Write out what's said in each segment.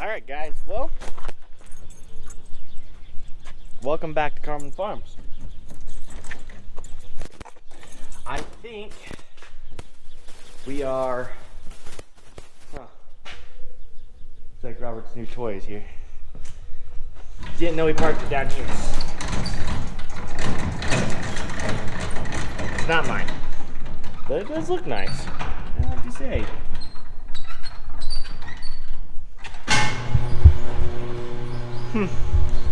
Alright guys, well, welcome back to Carman Farms. I think we are, it's like Robert's new toys here. Didn't know he parked it down here. It's not mine, but it does look nice. What have you say?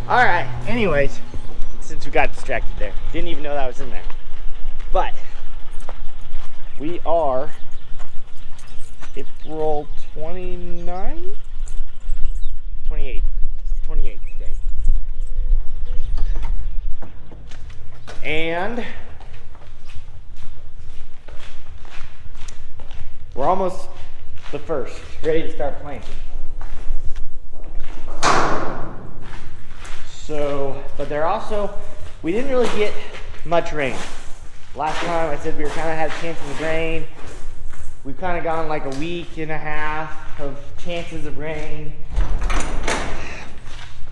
Alright, anyways, since we got distracted there, didn't even know that was in there. But we are April 29th? 28th. 28th today. And we're almost the first, ready to start planting. So, but they're also, we didn't really get much rain. Last time I said we were kind of had chances of rain. We've kind of gone like a week and a half of chances of rain.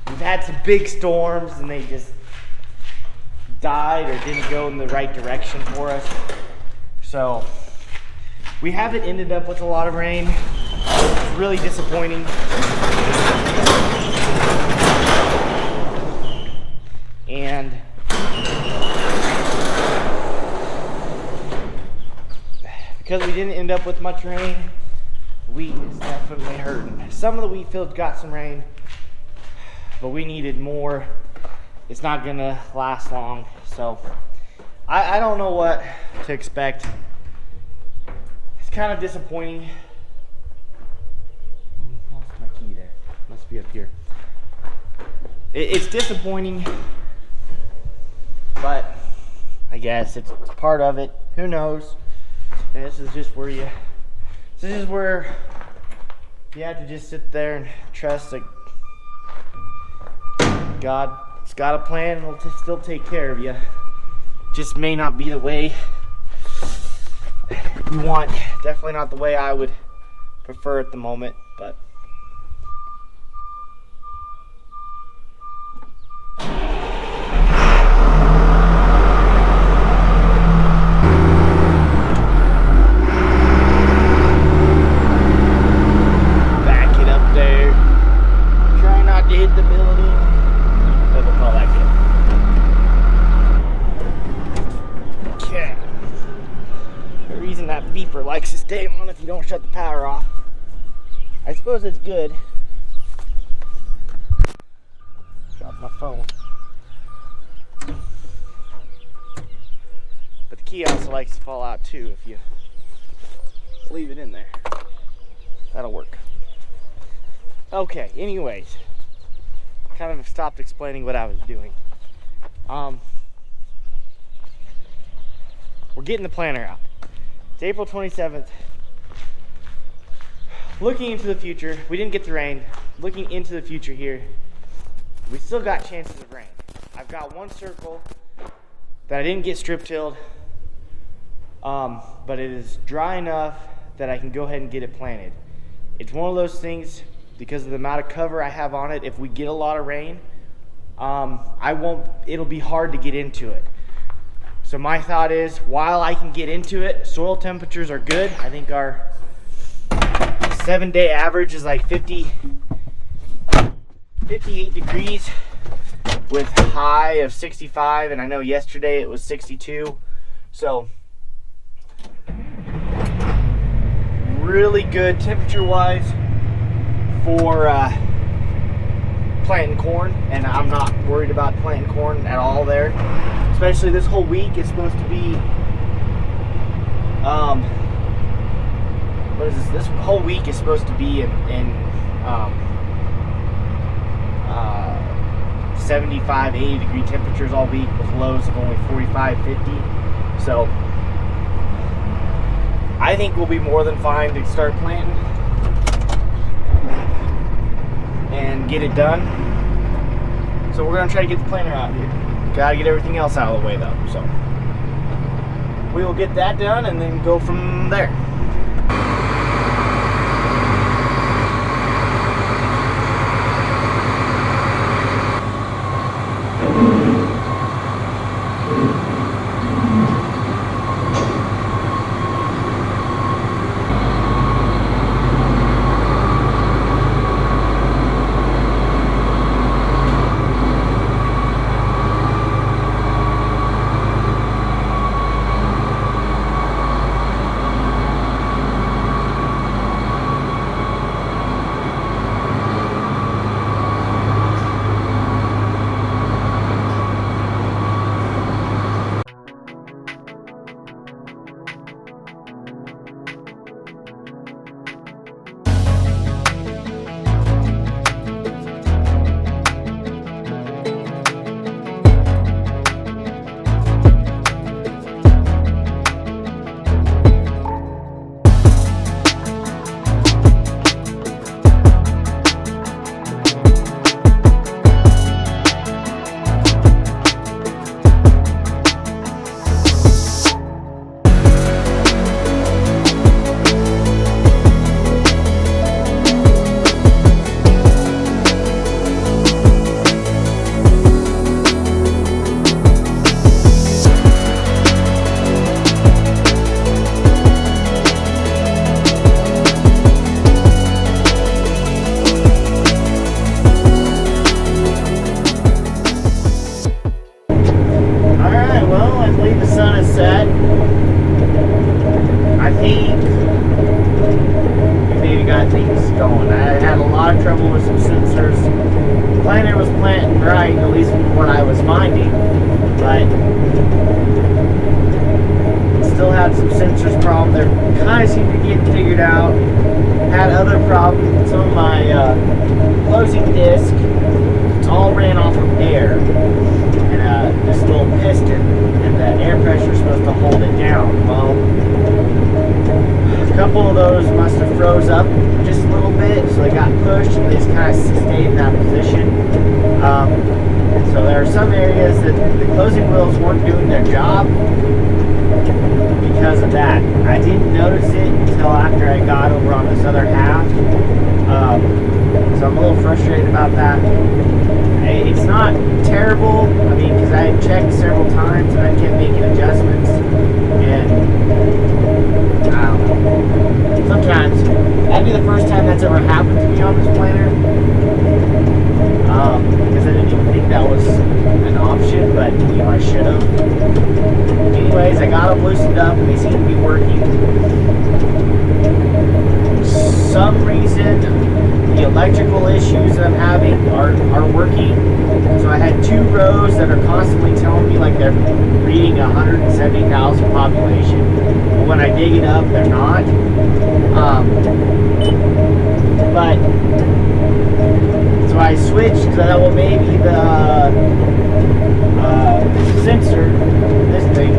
We've had some big storms and they just died or didn't go in the right direction for us. So we haven't ended up with a lot of rain. It's really disappointing. And because we didn't end up with much rain, wheat is definitely hurting. Some of the wheat fields got some rain, but we needed more. It's not gonna last long, so I don't know what to expect. It's kind of disappointing. I lost my key there. Must be up here. It's disappointing, but I guess it's part of it. Who knows? And this is just where you have to just sit there and trust that God's got a plan and will still take care of you. Just may not be the way you want. Definitely not the way I would prefer at the moment, but likes to stay on if you don't shut the power off. I suppose it's good. Dropped my phone. But the key also likes to fall out too if you leave it in there. That'll work. Okay, anyways. Kind of stopped explaining what I was doing. We're getting the planter out. It's April 27th. Looking into the future, we didn't get the rain. Looking into the future here, we still got chances of rain. I've got one circle that I didn't get strip tilled, but it is dry enough that I can go ahead and get it planted. It's one of those things, because of the amount of cover I have on it, if we get a lot of rain, it'll be hard to get into it. So my thought is, while I can get into it, soil temperatures are good. I think our 7-day average is like 58 degrees with high of 65, and I know yesterday it was 62. So really good temperature-wise for planting corn, and I'm not worried about planting corn at all there. Especially this whole week is supposed to be, what is this? This whole week is supposed to be in 75, 80 degree temperatures all week with lows of only 45, 50. So I think we'll be more than fine to start planting and get it done. So we're gonna try to get the planter out here. Gotta get everything else out of the way though, so we will get that done and then go from there. going. I had a lot of trouble with some sensors. The planter was planting right, at least from what I was finding, but still had some sensors problem. They kind of seemed to get figured out. Had other problems with some of my closing disc. It's all ran off of air and this little piston, and the air pressure is supposed to hold it down. Well, a couple of those must have froze up just a little bit, so they got pushed and they just kind of stayed in that position. So there are some areas that the closing wheels weren't doing their job because of that. I didn't notice it until after I got over on this other half. So I'm a little frustrated about that. It's not terrible, I mean, because I had checked several times and I kept making adjustments, and I don't know. Sometimes, that'd be the first time that's ever happened to me on this planter, because I didn't even think that was an option, but you know, I should have. Anyways, I got them loosened up and they seem to be working. For some reason, the electrical issues that I'm having are working. So I had 2 rows that are constantly telling me like they're reading 170,000 population. But when I dig it up, they're not. But so I switched because I thought, well, maybe the sensor, this thing,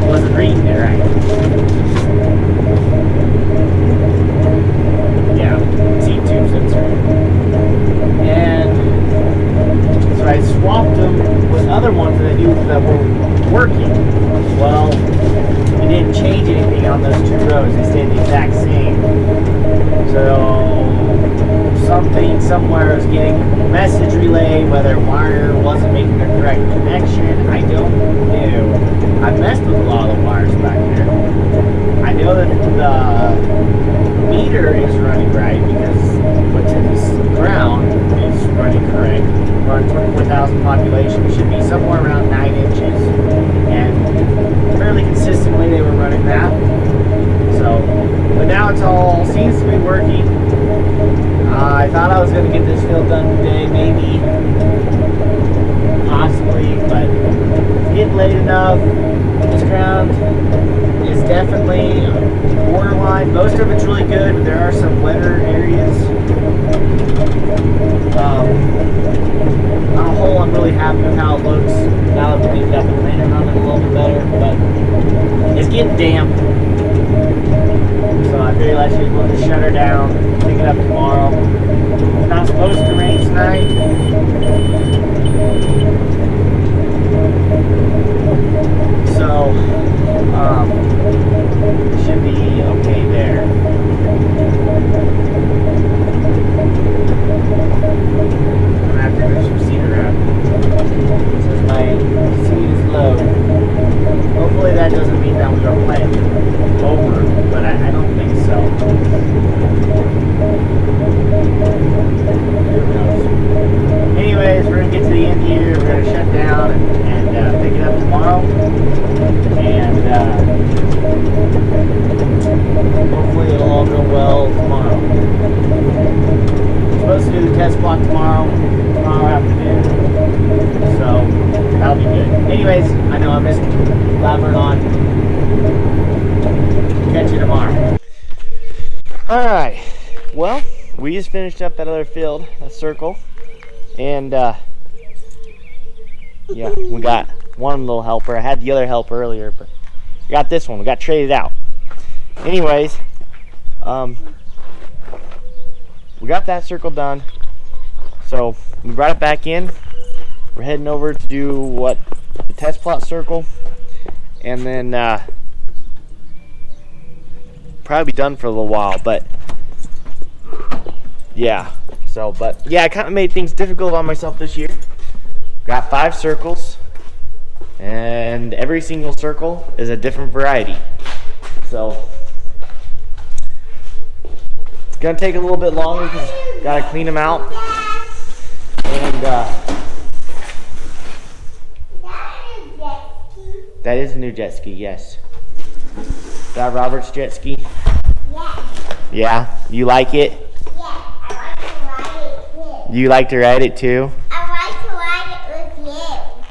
wasn't reading it right. Yeah, C-tube sensor. And so I swapped them with other ones that I knew that were working. Well, it didn't change anything on those 2 rows. They stayed the exact same. So something somewhere is getting a message relay, whether a wire wasn't making the correct connection, I don't know. I messed with a lot of the wires back there. I know that the meter is running right because what's in this ground is running correct. We're on 24,000 population. We should be somewhere around 9 inches, and fairly consistently they were running that. So, but now it's all seems to be working. I thought I was going to get this field done today, maybe, possibly, but it's getting late enough. This ground is definitely borderline. Most of it's really good, but there are some wetter areas. On a whole, I'm really happy with how it looks now that we've got the planter running a little bit better, but it's getting damp. So I figured I should let the shutter down, pick it up tomorrow. It's not supposed to rain tonight. So, should be okay there. I'm gonna have to move some seed around. Since my seed is low. Hopefully that doesn't mean that we are planting over, but I don't think so. Who knows? Anyways, we're gonna get to the end here. We're gonna shut down and pick it up tomorrow, and hopefully it'll all go well tomorrow. We're supposed to do the test plot tomorrow afternoon, so that'll be good. Anyways, I know I'm just blabbering on. Catch you tomorrow. Alright, well, we just finished up that other field, a circle, and yeah, we got one little helper. I had the other helper earlier, but we got this one. We got traded out. Anyways, we got that circle done, so we brought it back in. We're heading over to do the test plot circle, and then probably be done for a little while, but yeah. So, but yeah, I kind of made things difficult on myself this year. Got 5 circles, and every single circle is a different variety. So it's gonna take a little bit longer because gotta clean them out. And that is a new jet ski, yes. Is that Robert's jet ski? Yeah. Yeah, you like it? Yeah, I like to ride it too. You like to ride it too? I like to ride it with you.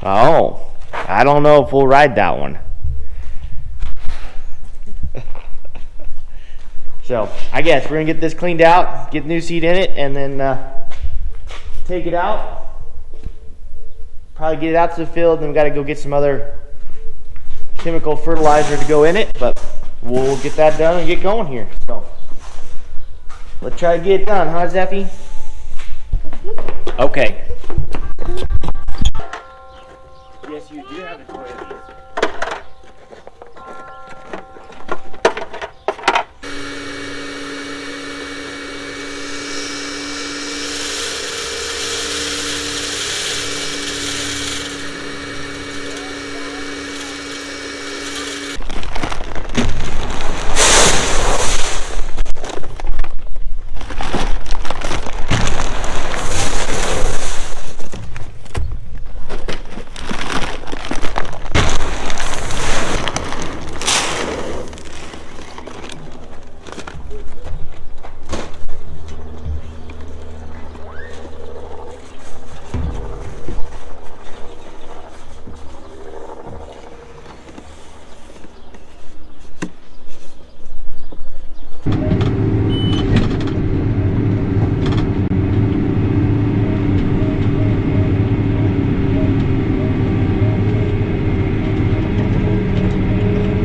Oh, I don't know if we'll ride that one. So, I guess we're gonna get this cleaned out, get new seed in it, and then take it out. Probably get it out to the field, then we gotta go get some other chemical fertilizer to go in it, but we'll get that done and get going here. So, let's try to get it done, huh, Zeffy? Okay. Yes, you do have a toy of these.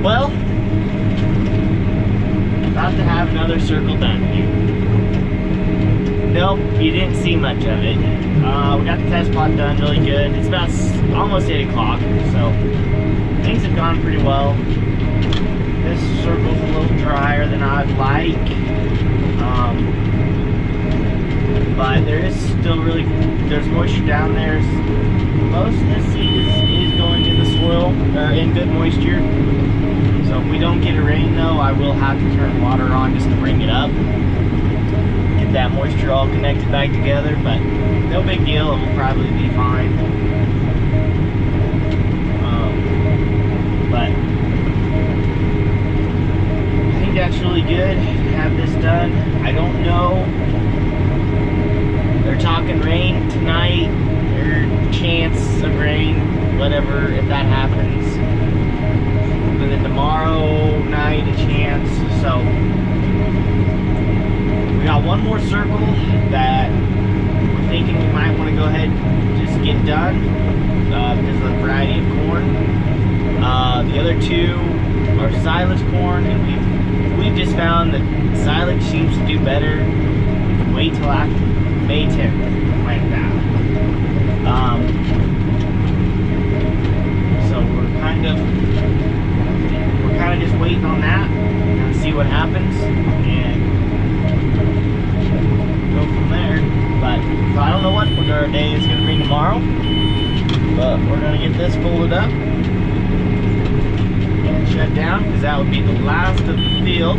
Well, about to have another circle done here. Nope, you didn't see much of it. We got the test plot done really good. It's about almost 8 o'clock, so things have gone pretty well. This circle's a little drier than I'd like, but there is still there's moisture down there. Most of this seed is going in the soil, or in good moisture. So if we don't get a rain though, I will have to turn water on just to bring it up. Get that moisture all connected back together, but no big deal, it will probably be fine. But I think that's really good to have this done. I don't know. They're talking rain tonight, or chance of rain, whatever, if that happens. And then tomorrow night a chance. So we got one more circle that we're thinking we might want to go ahead and just get done because of the variety of corn. The other two are silage corn, and we've just found that silage seems to do better. Wait till after May 10th, like that. So we're kind of just waiting on that and see what happens and go from there. But so I don't know what our day is going to bring tomorrow, but we're going to get this folded up and shut down because that would be the last of the field.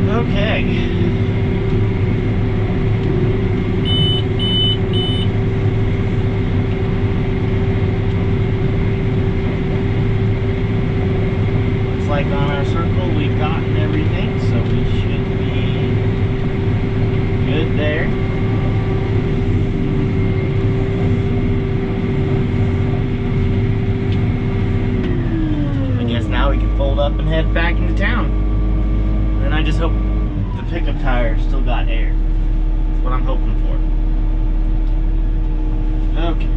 Okay. Looks like on our circle we've gotten everything, so we should be good there. I guess now we can fold up and head back into town. And I just hope the pickup tire still got air. That's what I'm hoping for. Okay.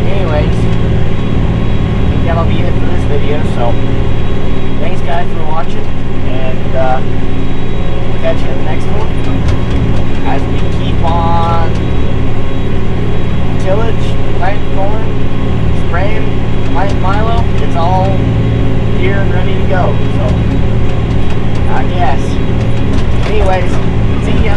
Anyways, I think that'll be it for this video. So, thanks guys for watching, and we'll catch you in the next one. As we keep on tillage, planting corn, spraying, planting Milo, it's all here and ready to go. So, I guess. Anyways, see ya.